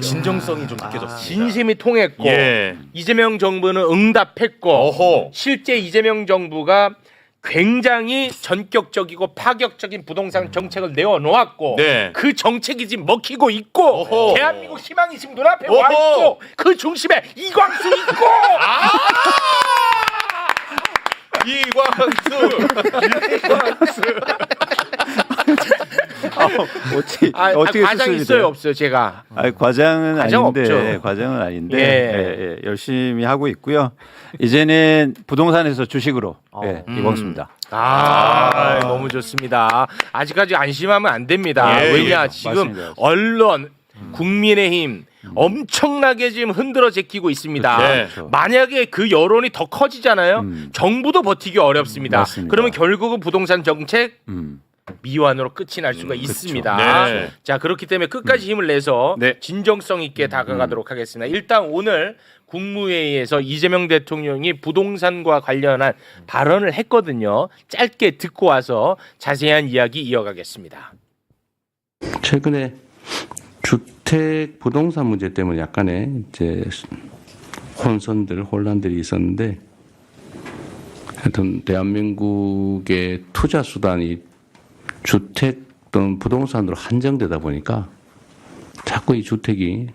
진정성이 좀 느껴졌습니다. 진심이 통했고 예. 이재명 정부는 응답했고 어허. 실제 이재명 정부가 굉장히 전격적이고 파격적인 부동산 정책을 내어놓았고 네. 그 정책이 지금 먹히고 있고 어허. 대한민국 희망이 지금 눈앞에 어허. 와 있고 그 중심에 이광수 있고 이광수. 어떻게 과장 수습이 있어요 돼요? 없어요 제가 아니, 과장은 과장 아닌데 없죠. 과장은 아닌데 예. 열심히 하고 있고요. 이제는 부동산에서 주식으로 이광수입니다. 너무 좋습니다. 아직까지 안심하면 안 됩니다. 예, 왜냐 예. 지금 맞습니다. 언론, 국민의힘 엄청나게 지금 흔들어 제끼고 있습니다. 그렇죠. 만약에 그 여론이 더 커지잖아요. 정부도 버티기 어렵습니다. 맞습니다. 그러면 결국은 부동산 정책 음. 미완으로 끝이 날 수가 있습니다. 네. 자 그렇기 때문에 끝까지 힘을 내서 네. 진정성 있게 다가가도록 하겠습니다. 일단 오늘 국무회의에서 이재명 대통령이 부동산과 관련한 발언을 했거든요. 짧게 듣고 와서 자세한 이야기 이어가겠습니다. 최근에 주택 부동산 문제 때문에 약간의 이제 혼란들이 있었는데, 하여튼 대한민국의 투자 수단이 주택 또는 부동산으로 한정되다 보니까 자꾸 이 주택이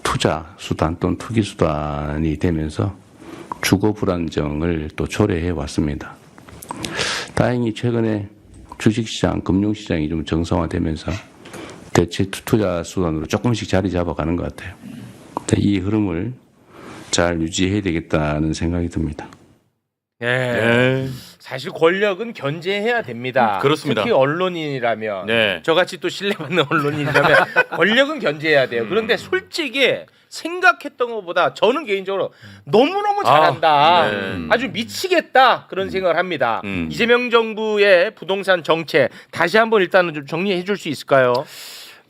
투자 수단 또는 투기 수단이 되면서 주거 불안정을 또 초래해 왔습니다. 다행히 최근에 주식시장, 금융시장이 좀 정상화되면서 대체 투자 수단으로 조금씩 자리 잡아가는 것 같아요. 이 흐름을 잘 유지해야 되겠다는 생각이 듭니다. 네. 사실 권력은 견제해야 됩니다. 그렇습니다. 특히 언론인이라면 네. 저같이 또 신뢰받는 언론인이라면 권력은 견제해야 돼요. 그런데 솔직히 생각했던 것보다 저는 개인적으로 너무너무 잘한다. 네. 아주 미치겠다. 그런 생각을 합니다. 이재명 정부의 부동산 정책 다시 한번 일단은 좀 정리해 줄 수 있을까요?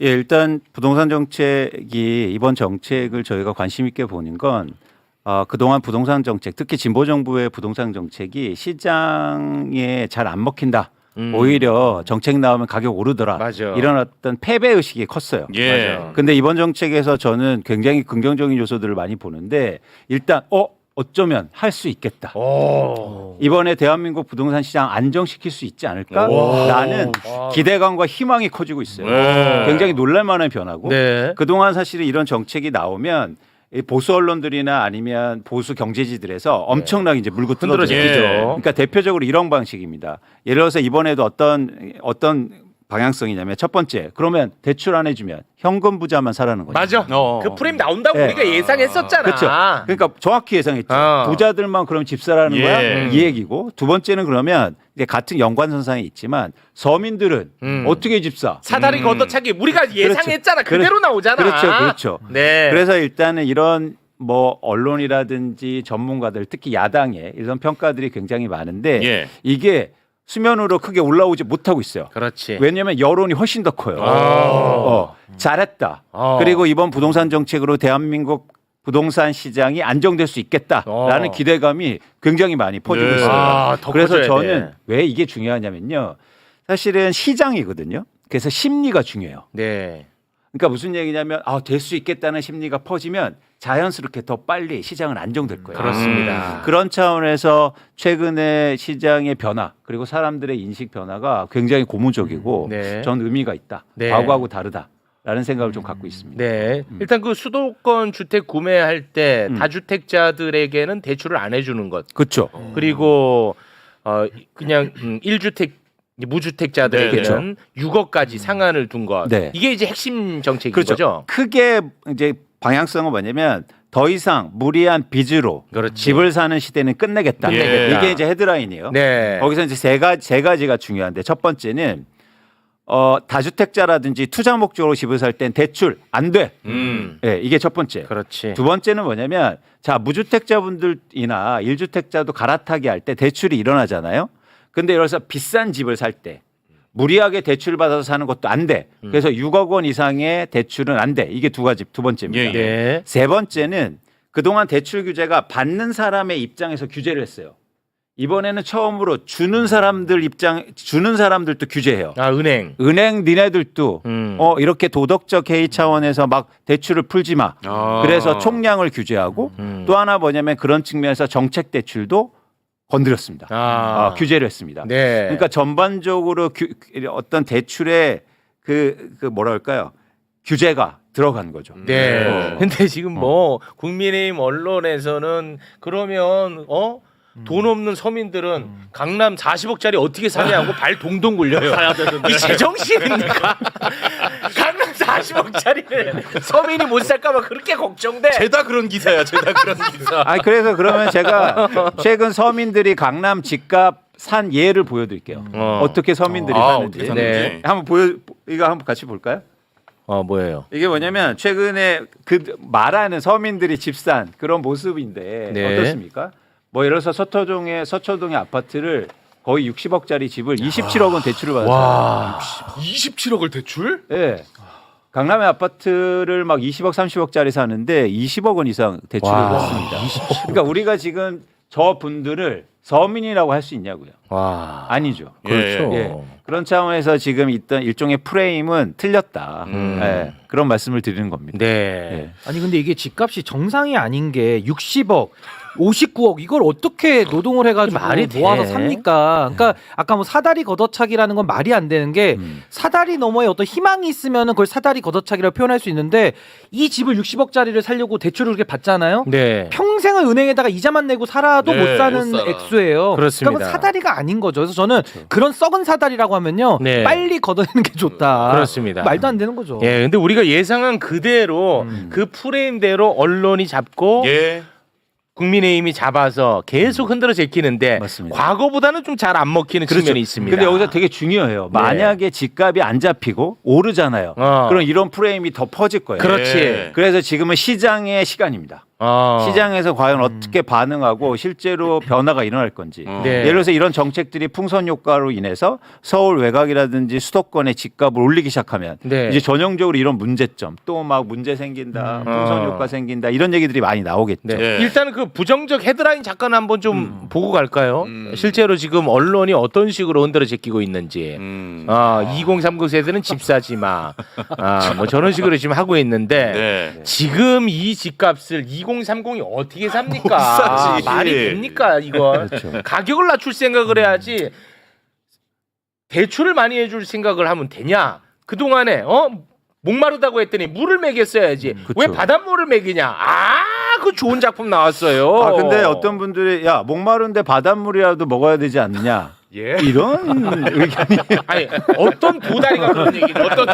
예, 일단 부동산 정책이 이번 정책을 저희가 관심 있게 보는 건 그동안 부동산 정책, 특히 진보 정부의 부동산 정책이 시장에 잘 안 먹힌다. 오히려 정책 나오면 가격 오르더라. 맞아. 이런 어떤 패배 의식이 컸어요. 예. 근데 이번 정책에서 저는 굉장히 긍정적인 요소들을 많이 보는데 일단 어쩌면 할 수 있겠다. 이번에 대한민국 부동산 시장 안정시킬 수 있지 않을까라는 기대감과 희망이 커지고 있어요. 네. 굉장히 놀랄만한 변화고 네. 그동안 사실은 이런 정책이 나오면 이 보수 언론들이나 아니면 보수 경제지들에서 엄청나게 이제 물고 흔들어 뜯어져요. 제끼죠. 그러니까 대표적으로 이런 방식입니다. 예를 들어서 이번에도 어떤 방향성이냐면 첫 번째, 그러면 대출 안 해주면 현금 부자만 사라는 거죠. 맞아. 그 프레임 나온다고 네. 우리가 예상했었잖아. 그렇죠. 그러니까 정확히 예상했죠. 부자들만 그럼 집 사라는 예. 거야 이 얘기고 두 번째는 그러면 이제 같은 연관선상에 있지만 서민들은 어떻게 집 사? 사다리 걷어차기 우리가 예상했잖아. 그대로 나오잖아. 그렇죠. 네. 그래서 일단은 이런 뭐 언론이라든지 전문가들 특히 야당의 이런 평가들이 굉장히 많은데 예. 이게 수면으로 크게 올라오지 못하고 있어요. 그렇지. 왜냐하면 여론이 훨씬 더 커요. 잘했다. 그리고 이번 부동산 정책으로 대한민국 부동산 시장이 안정될 수 있겠다라는 기대감이 굉장히 많이 퍼지고 네. 있어요. 더 그래서 커져야 저는 돼. 왜 이게 중요하냐면요. 사실은 시장이거든요. 그래서 심리가 중요해요. 네. 그러니까 무슨 얘기냐면 될 수 있겠다는 심리가 퍼지면 자연스럽게 더 빨리 시장은 안정될 거예요. 그렇습니다. 그런 차원에서 최근에 시장의 변화 그리고 사람들의 인식 변화가 굉장히 고무적이고 네. 전 의미가 있다. 네. 과거하고 다르다라는 생각을 좀 갖고 있습니다. 네. 일단 그 수도권 주택 구매할 때 다주택자들에게는 대출을 안 해주는 것. 그렇죠. 그리고 그냥 1주택 무주택자들에게는 6억까지 상한을 둔 것. 네. 이게 이제 핵심 정책인 그렇죠. 거죠. 크게 이제 방향성은 뭐냐면 더 이상 무리한 빚으로 그렇지. 집을 사는 시대는 끝내겠다. 끝내겠다. 이게 이제 헤드라인이에요. 네. 거기서 이제 세 가지가 중요한데 첫 번째는 다주택자라든지 투자 목적으로 집을 살 땐 대출 안 돼. 네, 이게 첫 번째. 그렇지. 두 번째는 뭐냐면 자 무주택자분들이나 1주택자도 갈아타기 할 때 대출이 일어나잖아요. 근데 예를 들어서 비싼 집을 살 때 무리하게 대출을 받아서 사는 것도 안 돼. 그래서 6억 원 이상의 대출은 안 돼. 이게 두 번째입니다. 예. 네. 세 번째는 그동안 대출 규제가 받는 사람의 입장에서 규제를 했어요. 이번에는 처음으로 주는 사람들도 규제해요. 아, 은행. 은행 니네들도 음. 이렇게 도덕적 해이 차원에서 막 대출을 풀지 마. 그래서 총량을 규제하고 또 하나 뭐냐면 그런 측면에서 정책 대출도 건드렸습니다. 규제를 했습니다. 네. 그러니까 전반적으로 어떤 대출의 그 뭐랄까요 규제가 들어간 거죠. 네. 근데 지금 뭐 국민의힘 언론에서는 그러면 돈 없는 서민들은 강남 40억짜리 어떻게 사냐고 발 동동 굴려요. 이 제정신입니까? 강남 40억짜리를 서민이 못 살까봐 그렇게 걱정돼. 죄다 그런 기사야. 죄다 그런 기사. 아 그래서 그러면 제가 최근 서민들이 강남 집값 산 예를 보여드릴게요. 어떻게 서민들이 사는지. 어떻게 샀는지. 네. 이거 한번 같이 볼까요? 뭐예요? 이게 뭐냐면 최근에 그 말하는 서민들이 집 산 그런 모습인데 네. 어떻습니까? 뭐 예를 들어서 서초동의 아파트를 거의 60억짜리 집을 27억 원 대출을 받았어요. 와. 27억을 대출? 네. 강남의 아파트를 막 20억, 30억짜리 사는데 20억 원 이상 대출을 와. 받습니다. 그러니까 우리가 지금 저 분들을 서민이라고 할 수 있냐고요? 와. 아니죠. 그렇죠. 예. 그런 차원에서 지금 있던 일종의 프레임은 틀렸다. 예. 그런 말씀을 드리는 겁니다. 네. 예. 아니 근데 이게 집값이 정상이 아닌 게 60억 59억 이걸 어떻게 노동을 해가지고 말이 돼? 모아서 삽니까? 그러니까 아까 뭐 사다리 걷어차기라는 건 말이 안 되는 게 사다리 너머에 어떤 희망이 있으면은 그걸 사다리 걷어차기라고 표현할 수 있는데 이 집을 60억짜리를 살려고 대출을 그렇게 받잖아요. 네. 평생을 은행에다가 이자만 내고 살아도 네, 못 사는 못 살아. 액수예요. 그렇습니다. 그러니까 그건 사다리가 아닌 거죠. 그래서 저는 그런 썩은 사다리라고 하면요 네. 빨리 걷어내는 게 좋다. 그렇습니다. 말도 안 되는 거죠. 예, 근데 우리가 예상한 그대로 그 프레임대로 언론이 잡고 예. 국민의힘이 잡아서 계속 흔들어 제끼는데 맞습니다. 과거보다는 좀 잘 안 먹히는 측면이 있습니다. 근데 여기서 되게 중요해요. 만약에 집값이 안 잡히고 오르잖아요. 그럼 이런 프레임이 더 퍼질 거예요. 그렇지. 예. 그래서 지금은 시장의 시간입니다. 시장에서 과연 어떻게 반응하고 실제로 변화가 일어날 건지. 네. 예를 들어서 이런 정책들이 풍선 효과로 인해서 서울 외곽이라든지 수도권의 집값을 올리기 시작하면 네. 이제 전형적으로 이런 문제점 또 막 문제 생긴다, 풍선 효과 생긴다 이런 얘기들이 많이 나오겠죠. 네. 예. 일단 그 부정적 헤드라인 잠깐 한번 좀 보고 갈까요? 실제로 지금 언론이 어떤 식으로 흔들어 제끼고 있는지. 2030 세대는 집 사지 마. 뭐 저런 식으로 지금 하고 있는데 네. 지금 이 집값을 2030이 어떻게 삽니까? 못 사지. 말이 됩니까 이거? 가격을 낮출 생각을 해야지. 대출을 많이 해줄 생각을 하면 되냐? 그 동안에 목마르다고 했더니 물을 먹였어야지. 왜 바닷물을 먹이냐? 그 좋은 작품 나왔어요. 근데 어떤 분들이 야 목마른데 바닷물이라도 먹어야 되지 않느냐? 예. 이런 의견이 아니 어떤 도다리가 그런 얘기를 어떤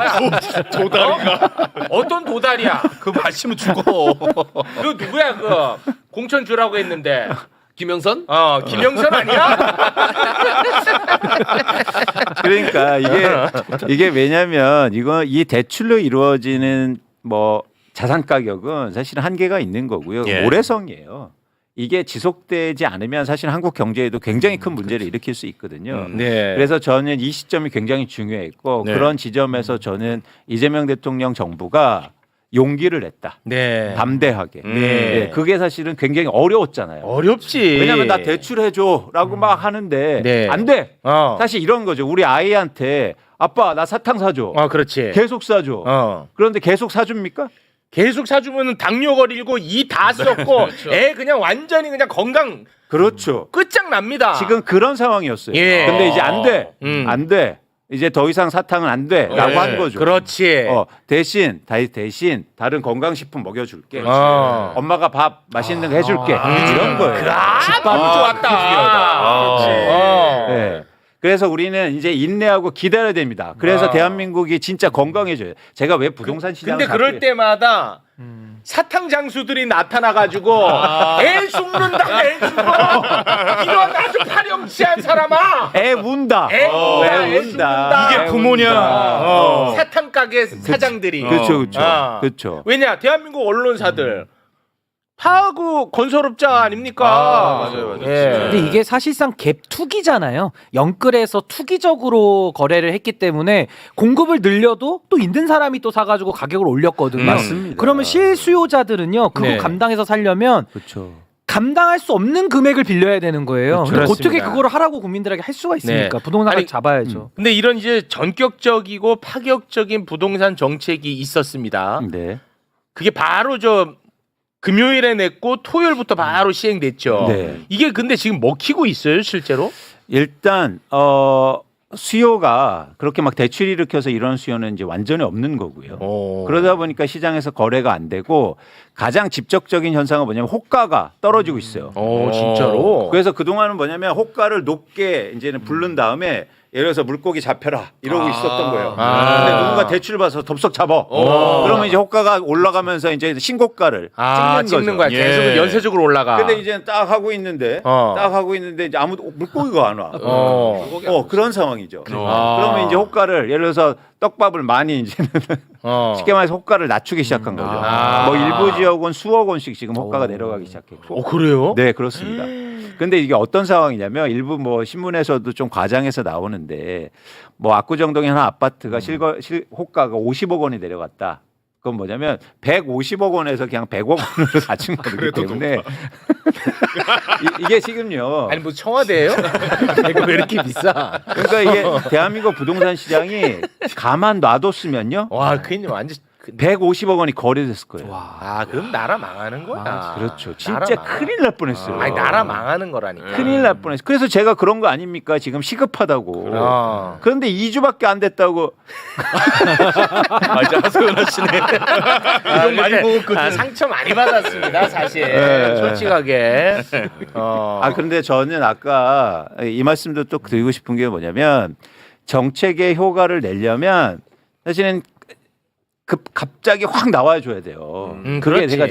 도다리가 어떤 도다리야? 그 마시면 죽어. 그 누구야 그 공천 주라고 했는데 김영선? 김영선 아니야? 그러니까 이게 왜냐면 이 대출로 이루어지는 뭐 자산 가격은 사실 한계가 있는 거고요. 예. 모래성이에요. 이게 지속되지 않으면 사실 한국 경제에도 굉장히 큰 문제를 일으킬 수 있거든요. 네. 그래서 저는 이 시점이 굉장히 중요했고 네. 그런 지점에서 저는 이재명 대통령 정부가 용기를 냈다. 네. 담대하게. 네. 네, 그게 사실은 굉장히 어려웠잖아요. 어렵지. 왜냐하면 나 대출해줘라고 막 하는데 네. 안 돼. 어. 사실 이런 거죠. 우리 아이한테 아빠 나 사탕 사줘. 그렇지. 계속 사줘. 그런데 계속 사줍니까? 계속 사주면 당뇨 걸리고 이 다 썼고 애 그냥 완전히 그냥 건강 그렇죠. 끝장납니다. 지금 그런 상황이었어요. 예. 근데 이제 안 돼. 음. 이제 더 이상 사탕은 안 돼라고 예. 한 거죠. 그렇지. 대신 다른 건강식품 먹여줄게. 어. 엄마가 밥 맛있는 거 해줄게. 이런 거예요. 집밥이 좋았다. 네. 그래서 우리는 이제 인내하고 기다려야 됩니다. 그래서 대한민국이 진짜 건강해져요. 제가 왜 부동산 시장을 근데 그럴 때마다 사탕 장수들이 나타나가지고 애 죽는다 애 죽어 이런 아주 파렴치한 사람아 애 운다. 애 죽는다 이게 부모냐. 사탕 가게 사장들이 그렇죠. 왜냐 대한민국 언론사들 다 그 건설업자 아닙니까? 맞아요. 예. 근데 이게 사실상 갭 투기잖아요. 영끌에서 투기적으로 거래를 했기 때문에 공급을 늘려도 또 있는 사람이 또 사가지고 가격을 올렸거든요. 맞습니다. 그러면 실수요자들은요 그거 네. 감당해서 살려면 그렇죠. 감당할 수 없는 금액을 빌려야 되는 거예요. 근데 그렇죠. 어떻게 그렇습니다. 그걸 하라고 국민들에게 할 수가 있습니까? 네. 부동산을 아니, 잡아야죠. 근데 이런 이제 전격적이고 파격적인 부동산 정책이 있었습니다. 네. 그게 바로 저 금요일에 냈고 토요일부터 바로 시행됐죠. 네. 이게 근데 지금 먹히고 있어요, 실제로? 일단 수요가 그렇게 막 대출 일으켜서 이런 수요는 이제 완전히 없는 거고요. 그러다 보니까 시장에서 거래가 안 되고 가장 직접적인 현상은 뭐냐면 호가가 떨어지고 있어요. 진짜로? 그래서 그동안은 뭐냐면 호가를 높게 이제는 부른 다음에 예를 들어서 물고기 잡혀라 이러고 있었던 거예요. 근데 누군가 대출 받아서 덥석 잡아. 그러면 이제 호가가 올라가면서 이제 신고가를 찍는 거죠. 거야. 계속 예. 연쇄적으로 올라가. 근데 이제 딱 하고 있는데 이제 아무도 물고기가 안 와. 그런 상황이죠. 그러면 이제 호가를 예를 들어서 떡밥을 많이 이제는 쉽게 말해서 호가를 낮추기 시작한 거죠. 뭐 일부 지역은 수억 원씩 지금 호가가 내려가기 시작했고. 그래요? 네, 그렇습니다. 근데 이게 어떤 상황이냐면 일부 뭐 신문에서도 좀 과장해서 나오는데 뭐 압구정동의 한 아파트가 호가가 50억 원이 내려갔다. 그건 뭐냐면 150억 원에서 그냥 100억 원으로 낮춘 거기 때문에 이게 지금요. 아니 뭐 청와대예요? 이거 왜 이렇게 비싸? 그러니까 이게 대한민국 부동산 시장이 가만 놔뒀으면요. 와, 그게 완전 150억 원이 거래됐을 거예요. 그럼 나라 망하는 거야. 그렇죠. 나라 진짜 망하- 큰일 날 뻔했어요. 아니 나라 망하는 거라니까. 큰일 날 뻔했어요. 그래서 제가 그런 거 아닙니까? 지금 시급하다고. 그런데 2주밖에 안 됐다고. 맞아, 하소연하시네. 이건 많이 먹었거든. 상처 많이 받았습니다, 사실. 솔직하게. 그런데 저는 아까 이 말씀도 또 드리고 싶은 게 뭐냐면 정책의 효과를 내려면 사실은 갑자기 확 나와줘야 돼요. 그게 그렇지. 제가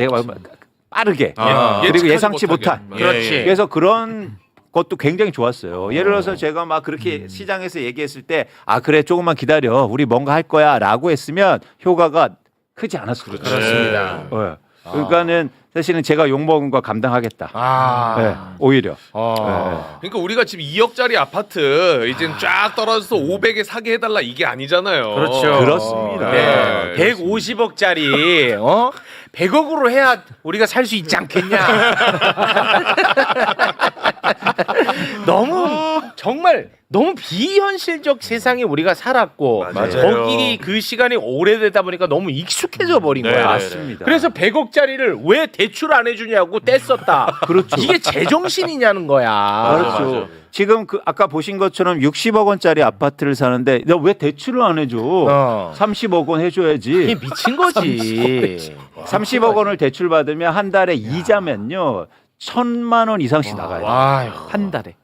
빠르게 그리고 예측하지 예상치 못하게. 못한. 그렇지. 그래서 그런 것도 굉장히 좋았어요. 예를 들어서 제가 막 그렇게 시장에서 얘기했을 때 그래 조금만 기다려 우리 뭔가 할 거야라고 했으면 효과가 크지 않았을 거예요. 그렇습니다. 네. 그러니까는 사실은 제가 욕먹은 거 감당하겠다. 네, 오히려. 그러니까 우리가 지금 2억짜리 아파트 이제 쫙 떨어져서 500에 사게 해달라 이게 아니잖아요. 그렇죠. 그렇습니다. 네. 네, 150억짜리 100억으로 해야 우리가 살 수 있지 않겠냐. 정말 너무 비현실적 세상에 우리가 살았고 맞아요. 거기 그 시간이 오래되다 보니까 너무 익숙해져 버린 네, 거야. 네, 맞습니다. 그래서 100억짜리를 왜 대출 안 해주냐고 뗐었다. 그렇죠. 이게 제정신이냐는 거야. 그렇죠. 지금 아까 보신 것처럼 60억 원짜리 아파트를 사는데 너 왜 대출을 안 해줘? 30억 원 이게 해줘야지. 미친 거지. 30억 원을 대출 받으면 한 달에 이자면요 1,000만 원 이상씩 나가요. 아유. 한 달에.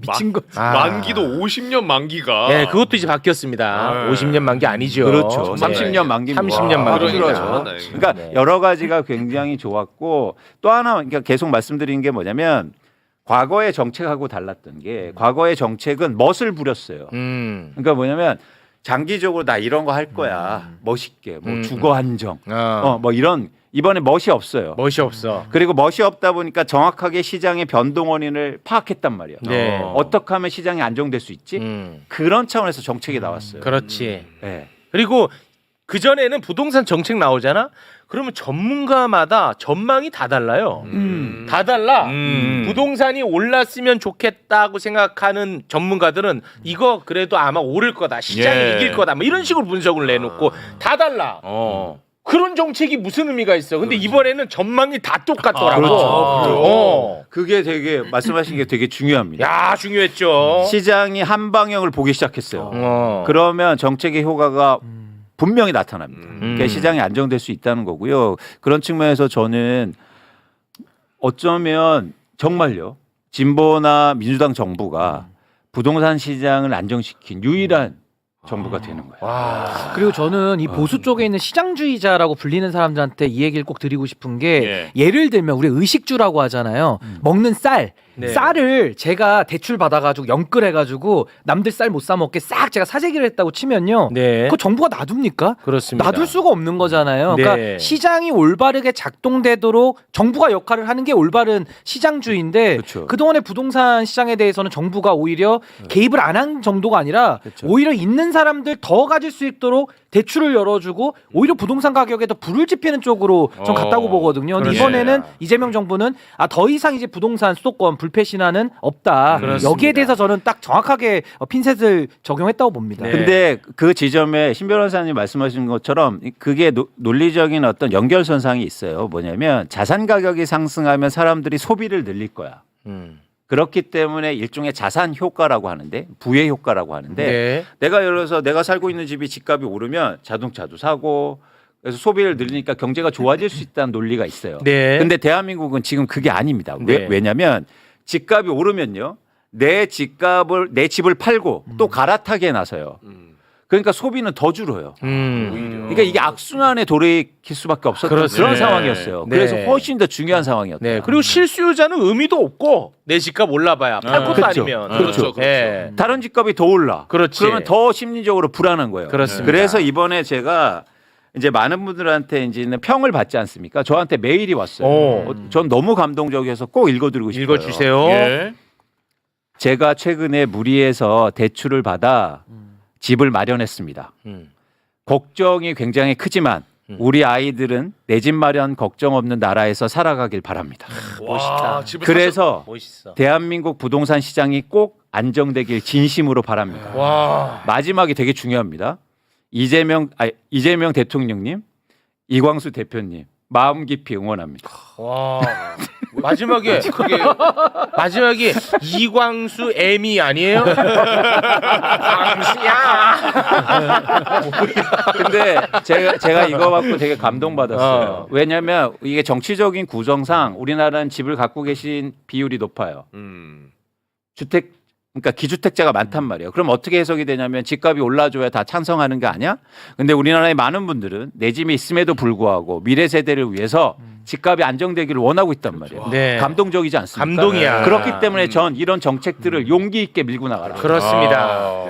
미친 거. 아. 만기도 50년 만기가. 네, 그것도 이제 바뀌었습니다. 네. 50년 만기 아니죠. 그렇죠. 네. 30년 만기입니다. 30년 만기. 그러니까. 그러니까 네. 여러 가지가 굉장히 좋았고 또 하나 그러니까 계속 말씀드리는 게 뭐냐면 과거의 정책하고 달랐던 게 과거의 정책은 멋을 부렸어요. 그러니까 뭐냐면 장기적으로 나 이런 거 할 거야. 멋있게 뭐 주거 한정. 뭐 이런 이번에 멋이 없어요. 멋이 없어. 그리고 멋이 없다 보니까 정확하게 시장의 변동 원인을 파악했단 말이야. 네. 어떻게 하면 시장이 안정될 수 있지? 그런 차원에서 정책이 나왔어요. 그렇지. 네. 그리고 그 전에는 부동산 정책 나오잖아. 그러면 전문가마다 전망이 다 달라요. 다 달라. 부동산이 올랐으면 좋겠다고 생각하는 전문가들은 이거 그래도 아마 오를 거다. 시장이 예. 이길 거다. 뭐 이런 식으로 분석을 내놓고 다 달라. 그런 정책이 무슨 의미가 있어? 근데 이번에는 전망이 다 똑같더라고. 그렇죠. 그게 되게 말씀하신 게 되게 중요합니다. 야, 중요했죠. 시장이 한 방향을 보기 시작했어요. 그럼 그러면 정책의 효과가 분명히 나타납니다. 그러니까 시장이 안정될 수 있다는 거고요. 그런 측면에서 저는 어쩌면 정말요. 진보나 민주당 정부가 부동산 시장을 안정시킨 유일한 정부가 되는 거예요. 그리고 저는 이 보수 쪽에 있는 시장주의자라고 불리는 사람들한테 이 얘기를 꼭 드리고 싶은 게 예를 들면 우리 의식주라고 하잖아요. 먹는 쌀. 네. 쌀을 제가 대출 받아가지고 영끌해가지고 남들 쌀 못 사 먹게 싹 제가 사재기를 했다고 치면요. 네. 그거 정부가 놔둡니까? 그렇습니다. 놔둘 수가 없는 거잖아요. 그러니까 네. 시장이 올바르게 작동되도록 정부가 역할을 하는 게 올바른 시장주의인데 그렇죠. 그동안의 부동산 시장에 대해서는 정부가 오히려 개입을 안 한 정도가 아니라 오히려 있는 사람들 더 가질 수 있도록 대출을 열어주고 오히려 부동산 가격에도 불을 지피는 쪽으로 좀 갔다고 보거든요. 근데 그러네. 이번에는 이재명 정부는 더 이상 이제 부동산 수도권 불패 신화는 없다. 그렇습니다. 여기에 대해서 저는 딱 정확하게 핀셋을 적용했다고 봅니다. 네. 근데 그 지점에 신 변호사님 말씀하신 것처럼 그게 논리적인 어떤 연결선상이 있어요. 뭐냐면 자산 가격이 상승하면 사람들이 소비를 늘릴 거야. 그렇기 때문에 일종의 자산 효과라고 하는데 부의 효과라고 하는데 네. 내가 예를 들어서 내가 살고 있는 집이 집값이 오르면 자동차도 사고 그래서 소비를 늘리니까 경제가 좋아질 수 있다는 논리가 있어요. 네. 근데 대한민국은 지금 그게 아닙니다. 네. 왜냐하면 집값이 오르면요. 내 집을 팔고 또 갈아타기에 나서요. 그러니까 소비는 더 줄어요. 그러니까 이게 악순환에 돌이킬 수밖에 없었던 그렇습니다. 그런 상황이었어요. 네. 그래서 훨씬 더 중요한 상황이었다. 네. 그리고 실수요자는 의미도 없고 내 집값 올라봐야 팔 것도 그렇죠. 아니면. 그렇죠. 네. 다른 집값이 더 올라. 그렇지. 그러면 더 심리적으로 불안한 거예요. 그렇습니다. 그래서 이번에 제가 이제 많은 분들한테 이제는 평을 받지 않습니까? 저한테 메일이 왔어요. 전 너무 감동적이어서 꼭 읽어드리고 싶어요. 읽어주세요. 예. 제가 최근에 무리해서 대출을 받아 집을 마련했습니다. 걱정이 굉장히 크지만 우리 아이들은 내 집 마련 걱정 없는 나라에서 살아가길 바랍니다. 멋있다. 집을 그래서 멋있어. 대한민국 부동산 시장이 꼭 안정되길 진심으로 바랍니다. 와. 마지막이 되게 중요합니다. 이재명 대통령님, 이광수 대표님 마음 깊이 응원합니다. 와. 마지막에 마지막에 이광수 애미 아니에요? 광수야. 근데 제가 이거 갖고 되게 감동받았어요. 왜냐하면 이게 정치적인 구성상 우리나라는 집을 갖고 계신 비율이 높아요. 그러니까 기주택자가 많단 말이에요. 그럼 어떻게 해석이 되냐면 집값이 올라줘야 다 찬성하는 게 아니야? 근데 우리나라의 많은 분들은 내 집이 있음에도 불구하고 미래 세대를 위해서 집값이 안정되기를 원하고 있단 말이에요. 네. 감동적이지 않습니까? 감동이야. 그렇기 때문에 전 이런 정책들을 용기 있게 밀고 나가라. 그렇습니다.